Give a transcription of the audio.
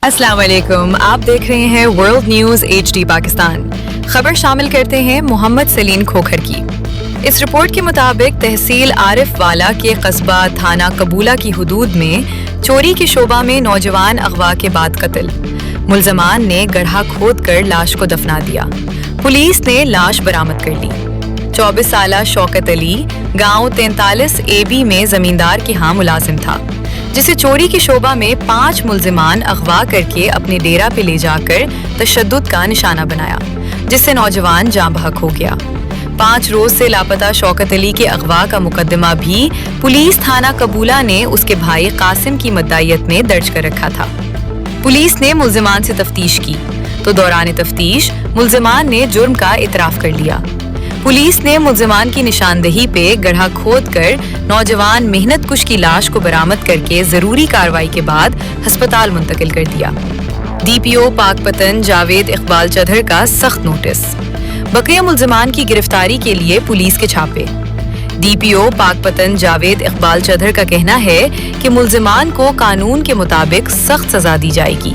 السلام علیکم، آپ دیکھ رہے ہیں ورلڈ نیوز HD پاکستان۔ خبر شامل کرتے ہیں محمد سلیم کھوکھر کی۔ اس رپورٹ کے مطابق تحصیل عارف والا کے قصبہ تھانہ قبولہ کی حدود میں چوری کے شعبہ میں نوجوان اغوا کے بعد قتل۔ ملزمان نے گڑھا کھود کر لاش کو دفنا دیا۔ پولیس نے لاش برآمد کر لی۔ 24 سالہ شوکت علی گاؤں 43 AB میں زمیندار کے ہاں ملازم تھا، جسے چوری کے شعبہ میں 5 ملزمان اغوا کر کے اپنے ڈیرا پہ لے جا کر تشدد کا نشانہ بنایا، جس سے نوجوان جاں بحق ہو گیا۔ 5 روز سے لاپتہ شوکت علی کے اغوا کا مقدمہ بھی پولیس تھانہ قبولہ نے اس کے بھائی قاسم کی مدعیت میں درج کر رکھا تھا۔ پولیس نے ملزمان سے تفتیش کی تو دوران تفتیش ملزمان نے جرم کا اعتراف کر لیا۔ پولیس نے ملزمان کی نشاندہی پہ گڑھا کھود کر نوجوان محنت کش کی لاش کو برآمد کر کے ضروری کارروائی کے بعد ہسپتال منتقل کر دیا۔ DPO پاک پتن جاوید اقبال چدھر کا سخت نوٹس۔ بقیہ ملزمان کی گرفتاری کے لیے پولیس کے چھاپے۔ DPO پاک پتن جاوید اقبال چدھر کا کہنا ہے کہ ملزمان کو قانون کے مطابق سخت سزا دی جائے گی۔